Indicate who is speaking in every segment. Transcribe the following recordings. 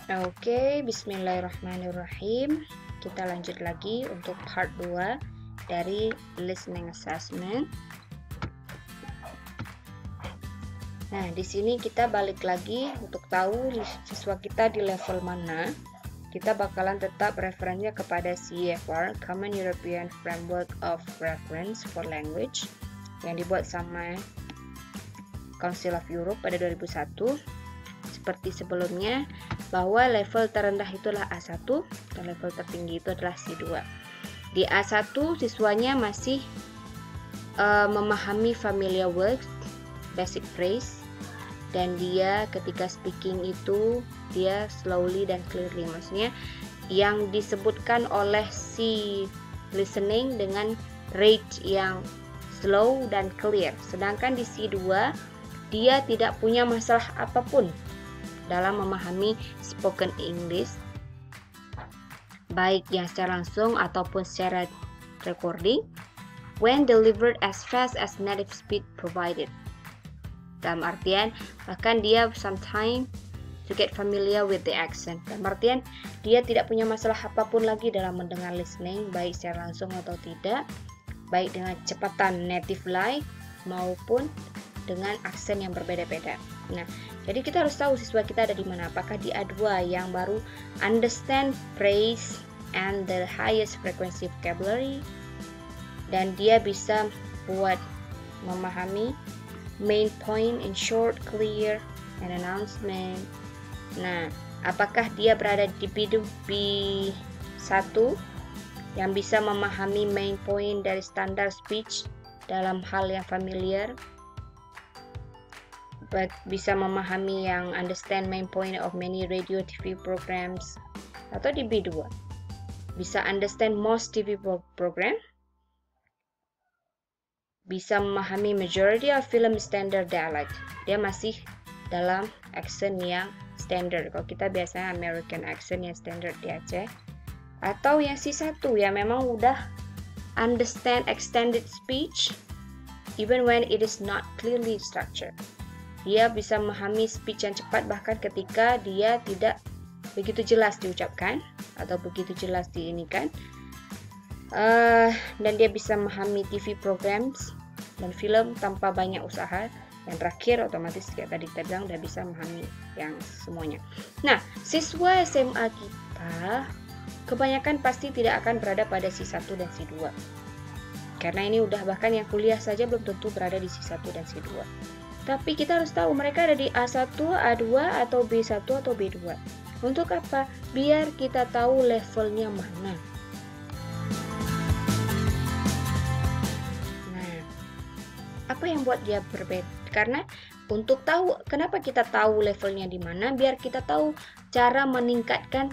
Speaker 1: Oke, bismillahirrahmanirrahim. Kita lanjut lagi untuk part 2 dari listening assessment. Nah, di sini kita balik lagi untuk tahu siswa kita di level mana. Kita bakalan tetap referensinya kepada CEFR, Common European Framework of Reference for Language, yang dibuat sama Council of Europe pada 2001. Seperti sebelumnya, bahwa level terendah itulah A1 dan level tertinggi itu adalah C2. Di A1 siswanya masih memahami familiar words, basic phrase, dan dia ketika speaking itu dia slowly dan clearly, maksudnya yang disebutkan oleh si listening dengan rate yang slow dan clear. Sedangkan di C2 dia tidak punya masalah apapun dalam memahami spoken English, baik yang secara langsung ataupun secara recording, when delivered as fast as native speed provided. Dalam artian, bahkan dia sometimes to get familiar with the accent. Dalam artian, dia tidak punya masalah apapun lagi dalam mendengar listening, baik secara langsung atau tidak, baik dengan kecepatan native like maupun dengan aksen yang berbeda-beda. Nah, jadi kita harus tahu siswa kita ada di mana. Apakah di A2 yang baru understand phrase and the highest frequency vocabulary, dan dia bisa buat memahami main point in short, clear, and announcement. Nah, apakah dia berada di B1 yang bisa memahami main point dari standard speech dalam hal yang familiar, bisa memahami yang understand main point of many radio TV programs, atau di B2 bisa understand most TV program, bisa memahami majority of film standard dialect, dia masih dalam accent yang standard. Kalau kita biasanya American accent yang standard di Aceh, atau yang C1 yang memang udah understand extended speech even when it is not clearly structured. Dia bisa memahami speech yang cepat bahkan ketika dia tidak begitu jelas diucapkan atau begitu jelas diinikan. Dan dia bisa memahami TV programs dan film tanpa banyak usaha. Yang terakhir otomatis kayak tadi kita bilang udah bisa memahami yang semuanya. Nah, siswa SMA kita kebanyakan pasti tidak akan berada pada C1 dan C2. Karena ini udah bahkan yang kuliah saja belum tentu berada di C1 dan C2. Tapi kita harus tahu mereka ada di A1, A2, atau B1, atau B2. Untuk apa? Biar kita tahu levelnya mana. Nah, apa yang buat dia berbeda? Karena untuk tahu, kenapa kita tahu levelnya di mana? Biar kita tahu cara meningkatkan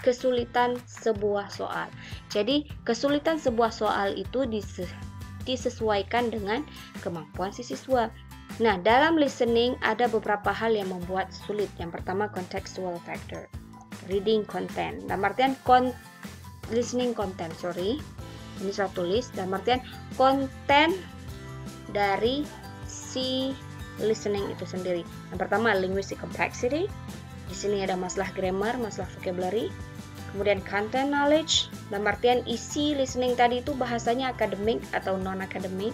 Speaker 1: kesulitan sebuah soal. Jadi, kesulitan sebuah soal itu disesuaikan dengan kemampuan si siswa. Nah, dalam listening ada beberapa hal yang membuat sulit. Yang pertama, contextual factor, reading content. Dalam artian listening content, ini saya tulis. Dalam artian konten dari si listening itu sendiri. Yang pertama, linguistic complexity. Di sini ada masalah grammar, masalah vocabulary. Kemudian content knowledge. Dalam artian isi listening tadi itu bahasanya akademik atau non-akademik.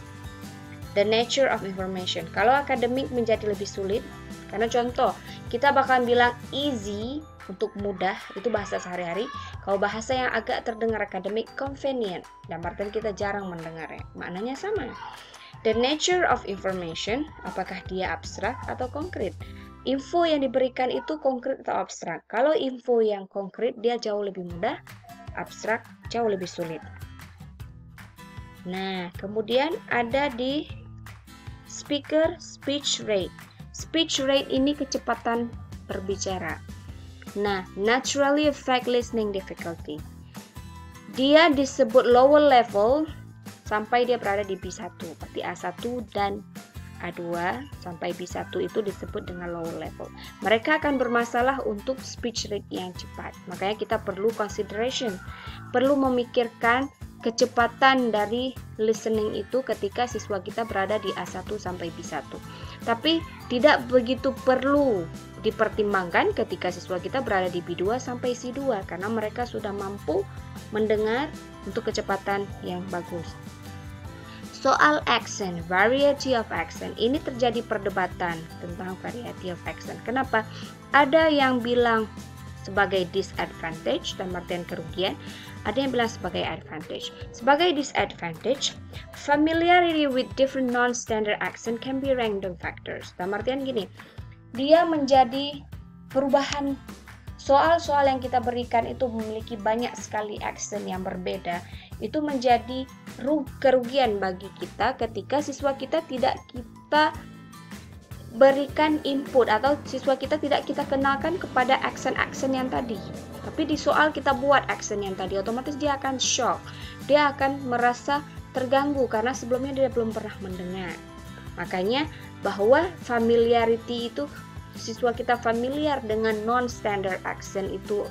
Speaker 1: The nature of information. Kalau akademik menjadi lebih sulit, karena contoh, kita bakal bilang easy untuk mudah, itu bahasa sehari-hari. Kalau bahasa yang agak terdengar akademik, convenient. Dan artian kita jarang mendengarnya. Maknanya sama. The nature of information, apakah dia abstrak atau konkret? Info yang diberikan itu konkret atau abstrak? Kalau info yang konkret, dia jauh lebih mudah, abstrak jauh lebih sulit. Nah, kemudian ada di speaker speech rate. Speech rate ini kecepatan berbicara. Nah, naturally affect listening difficulty. Dia disebut lower level sampai dia berada di B1. Berarti A1 dan A2 sampai B1 itu disebut dengan lower level. Mereka akan bermasalah untuk speech rate yang cepat. Makanya kita perlu consideration, perlu memikirkan kecepatan dari listening itu ketika siswa kita berada di A1 sampai B1. Tapi tidak begitu perlu dipertimbangkan ketika siswa kita berada di B2 sampai C2 karena mereka sudah mampu mendengar untuk kecepatan yang bagus. Soal accent, variety of accent, ini terjadi perdebatan tentang variety of accent. Kenapa? Ada yang bilang sebagai disadvantage dan artian kerugian, ada yang bilang sebagai advantage. Sebagai disadvantage, familiarity with different non-standard accent can be random factors. Dan artian gini, dia menjadi perubahan soal-soal yang kita berikan itu memiliki banyak sekali accent yang berbeda. Itu menjadi kerugian bagi kita ketika siswa kita tidak kita berikan input atau siswa kita tidak kita kenalkan kepada aksen-aksen yang tadi. Tapi di soal kita buat aksen yang tadi, otomatis dia akan shock. Dia akan merasa terganggu karena sebelumnya dia belum pernah mendengar. Makanya bahwa familiarity itu, siswa kita familiar dengan non-standard accent itu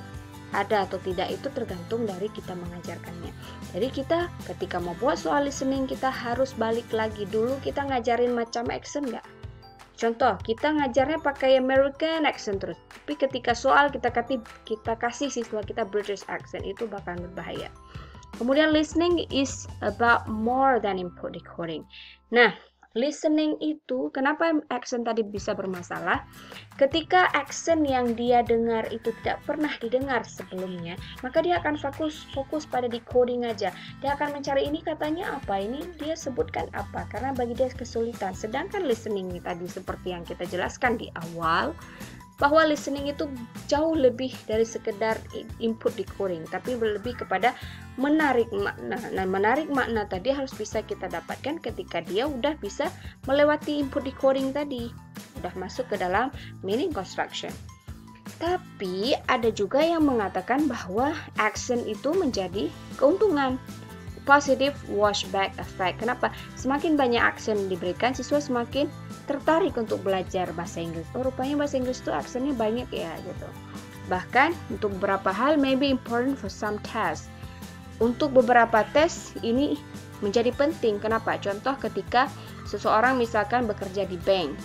Speaker 1: ada atau tidak, itu tergantung dari kita mengajarkannya. Jadi kita ketika mau buat soal listening, kita harus balik lagi dulu, kita ngajarin macam accent nggak? Contoh, kita ngajarnya pakai American accent terus, tapi ketika soal kita kasih siswa kita British accent, itu bakal berbahaya. Kemudian listening is about more than input decoding. Nah, listening itu kenapa accent tadi bisa bermasalah? Ketika accent yang dia dengar itu tidak pernah didengar sebelumnya, maka dia akan fokus pada decoding aja. Dia akan mencari ini katanya apa, ini dia sebutkan apa, karena bagi dia kesulitan. Sedangkan listening tadi seperti yang kita jelaskan di awal, bahwa listening itu jauh lebih dari sekedar input decoding, tapi lebih kepada menarik makna. Nah, menarik makna tadi harus bisa kita dapatkan ketika dia udah bisa melewati input decoding tadi, udah masuk ke dalam meaning construction. Tapi ada juga yang mengatakan bahwa accent itu menjadi keuntungan, positive washback effect. Kenapa? Semakin banyak aksen diberikan, siswa semakin tertarik untuk belajar bahasa Inggris. Oh, rupanya bahasa Inggris itu aksennya banyak ya gitu. Bahkan untuk beberapa hal maybe important for some tests. Untuk beberapa tes ini menjadi penting. Kenapa? Contoh ketika seseorang misalkan bekerja di bank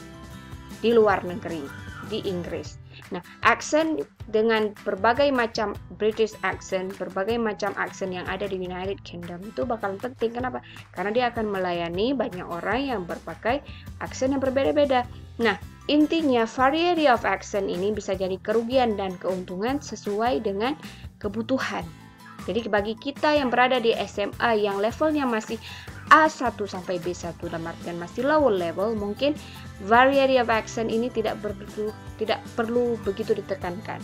Speaker 1: di luar negeri, di Inggris. Nah, aksen dengan berbagai macam British accent, berbagai macam aksen yang ada di United Kingdom itu bakal penting. Kenapa? Karena dia akan melayani banyak orang yang berpakai aksen yang berbeda-beda. Nah, intinya variety of accent ini bisa jadi kerugian dan keuntungan sesuai dengan kebutuhan. Jadi bagi kita yang berada di SMA yang levelnya masih A1 sampai B1 dalam artian masih lower level, mungkin variety of accent ini tidak perlu begitu ditekankan.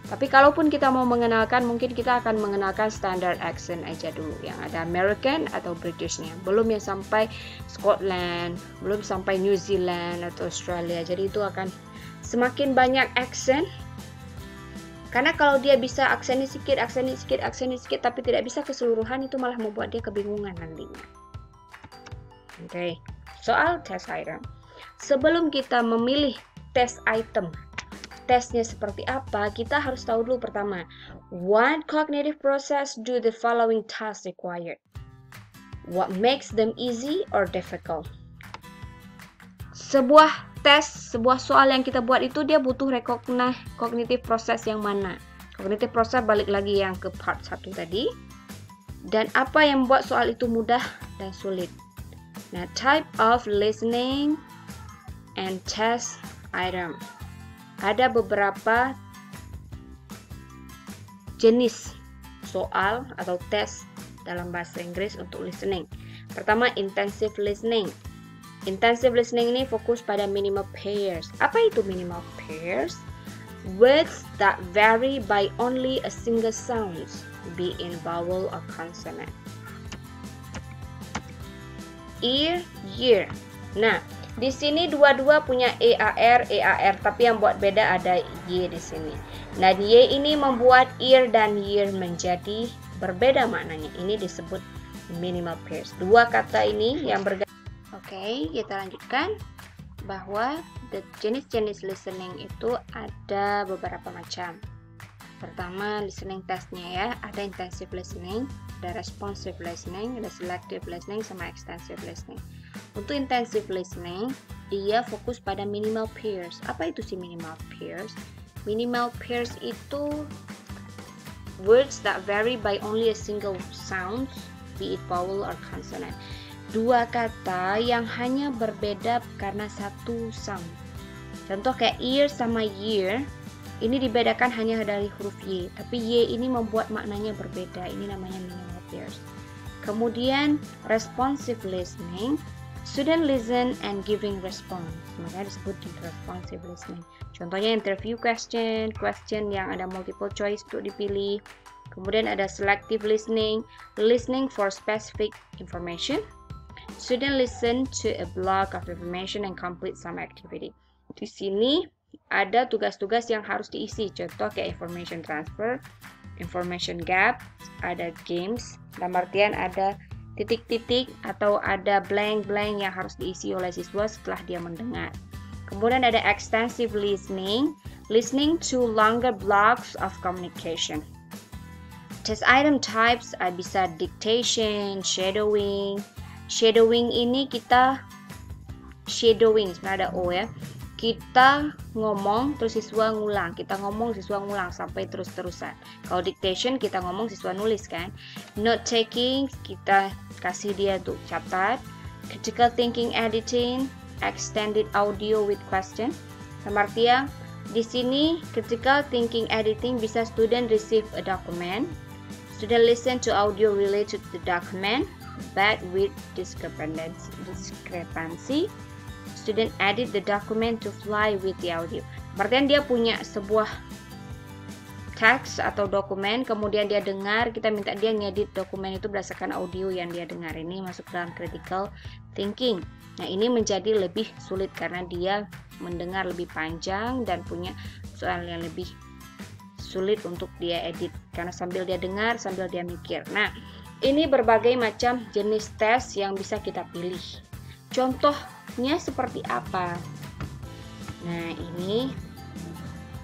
Speaker 1: Tapi kalaupun kita mau mengenalkan, mungkin kita akan mengenalkan standard accent aja dulu, yang ada American atau Britishnya, belum yang sampai Scotland, belum sampai New Zealand atau Australia. Jadi itu akan semakin banyak accent. Karena kalau dia bisa aksen ini sedikit, tapi tidak bisa keseluruhan, itu malah membuat dia kebingungan nantinya. Oke, soal test item. Sebelum kita memilih test item, tesnya seperti apa, kita harus tahu dulu pertama, what cognitive process do the following tasks required? What makes them easy or difficult? Sebuah tes, sebuah soal yang kita buat itu dia butuh cognitive process yang mana? Cognitive process balik lagi yang ke part 1 tadi. Dan apa yang membuat soal itu mudah dan sulit? Nah, type of listening and test item. Ada beberapa jenis soal atau tes dalam bahasa Inggris untuk listening. Pertama, intensive listening. Intensive listening ini fokus pada minimal pairs. Apa itu minimal pairs? Words that vary by only a single sound, be in vowel or consonant. Ear, year. Nah, di sini dua-dua punya EAR, tapi yang buat beda ada Y di sini. Dan Y ini membuat ear dan year menjadi berbeda maknanya. Ini disebut minimal pairs. Dua kata ini yang berbeda. Oke, kita lanjutkan bahwa jenis-jenis listening itu ada beberapa macam. Pertama, listening testnya ya, ada intensive listening, ada responsive listening, ada selective listening, sama extensive listening. Untuk intensive listening, dia fokus pada minimal pairs. Apa itu sih minimal pairs? Minimal pairs itu words that vary by only a single sound, be it vowel or consonant. Dua kata yang hanya berbeda karena satu sound. Contoh kayak ear sama year, ini dibedakan hanya dari huruf Y, tapi Y ini membuat maknanya berbeda. Ini namanya minimal pairs. Kemudian responsive listening, student listen and giving response, makanya disebut responsive listening. Contohnya interview question yang ada multiple choice untuk dipilih. Kemudian ada selective listening, listening for specific information. Student listen to a block of information and complete some activity. Di sini ada tugas-tugas yang harus diisi, contoh kayak information transfer, information gap, ada games, dalam artian ada titik-titik atau ada blank-blank yang harus diisi oleh siswa setelah dia mendengar. Kemudian ada extensive listening, listening to longer blocks of communication. Test item types bisa dictation, shadowing. Shadowing ini kita shadowing, sebenarnya ada O ya. Kita ngomong terus siswa ngulang, kita ngomong siswa ngulang sampai terus-terusan. Kalau dictation kita ngomong siswa nulis kan. Note taking kita kasih dia untuk catat. Critical thinking editing, extended audio with question. Sama artinya di sini critical thinking editing bisa student receive a document, student listen to audio related to the document, but with discrepancy. Student edit the document to fly with the audio. Berarti dia punya sebuah teks atau dokumen, kemudian dia dengar, kita minta dia ngedit dokumen itu berdasarkan audio yang dia dengar. Ini masuk dalam critical thinking. Nah, ini menjadi lebih sulit karena dia mendengar lebih panjang dan punya soal yang lebih sulit untuk dia edit karena sambil dia dengar, sambil dia mikir. Nah, ini berbagai macam jenis tes yang bisa kita pilih. Contohnya seperti apa? Nah, ini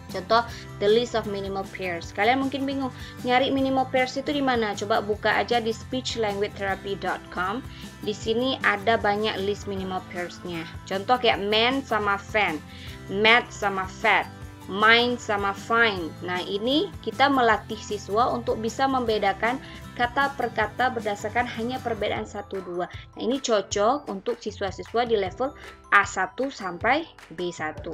Speaker 1: contoh the list of minimal pairs. Kalian mungkin bingung, nyari minimal pairs itu di mana? Coba buka aja di speechlanguagetherapy.com. Di sini ada banyak list minimal pairs-nya. Contoh kayak man sama fan, mat sama fat, mind sama fine. Nah, ini kita melatih siswa untuk bisa membedakan kata per kata berdasarkan hanya perbedaan 1-2. Nah, ini cocok untuk siswa-siswa di level A1 sampai B1.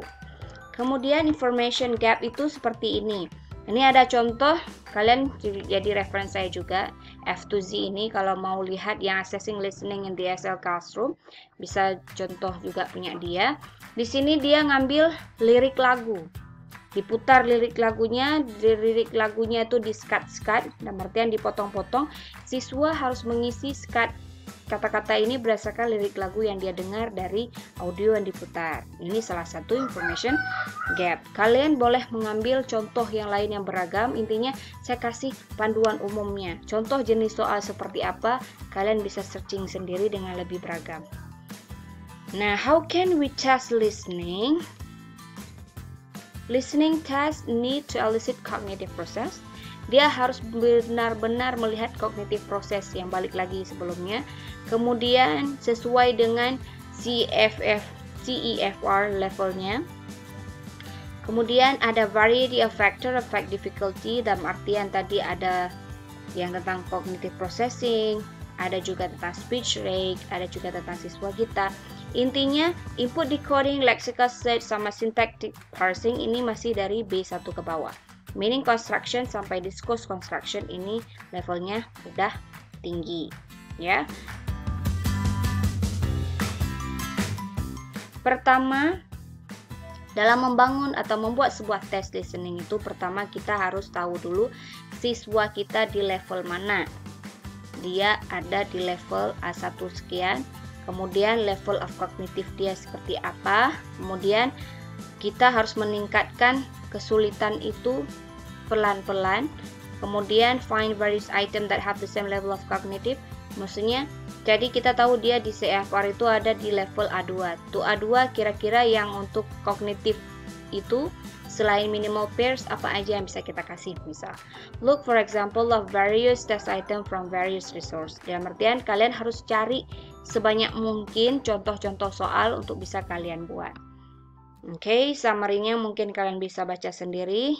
Speaker 1: Kemudian information gap itu seperti ini. Ini ada contoh, kalian jadi referensi saya juga. F2Z ini kalau mau lihat yang assessing listening in DSL Classroom, bisa contoh juga punya dia. Di sini dia ngambil lirik lagu. Diputar lirik lagunya itu di-skat-skat, dalam artian dipotong-potong. Siswa harus mengisi skat kata-kata ini berdasarkan lirik lagu yang dia dengar dari audio yang diputar. Ini salah satu information gap. Kalian boleh mengambil contoh yang lain yang beragam. Intinya saya kasih panduan umumnya. Contoh jenis soal seperti apa, kalian bisa searching sendiri dengan lebih beragam. Nah, how can we test listening? Listening test need to elicit cognitive process. Dia harus benar-benar melihat cognitive process yang balik lagi sebelumnya. Kemudian sesuai dengan CEFR levelnya. Kemudian ada variety of factor affect difficulty, dalam artian tadi ada yang tentang cognitive processing, ada juga tentang speech rate, ada juga tentang siswa kita. Intinya input decoding, lexical search sama syntactic parsing ini masih dari B1 ke bawah. Meaning construction sampai discourse construction ini levelnya udah tinggi, ya. Pertama, dalam membangun atau membuat sebuah tes listening itu pertama kita harus tahu dulu siswa kita di level mana. Dia ada di level A1 sekian, kemudian level of cognitive dia seperti apa, kemudian kita harus meningkatkan kesulitan itu pelan-pelan, kemudian find various item that have the same level of cognitive, maksudnya jadi kita tahu dia di CFR itu ada di level A2. Tuh A2 kira-kira yang untuk kognitif itu Selain minimal pairs, apa aja yang bisa kita kasih? Bisa look for example of various test item from various resource. Dalam artian kalian harus cari sebanyak mungkin contoh-contoh soal untuk bisa kalian buat. Oke, summary-nya mungkin kalian bisa baca sendiri.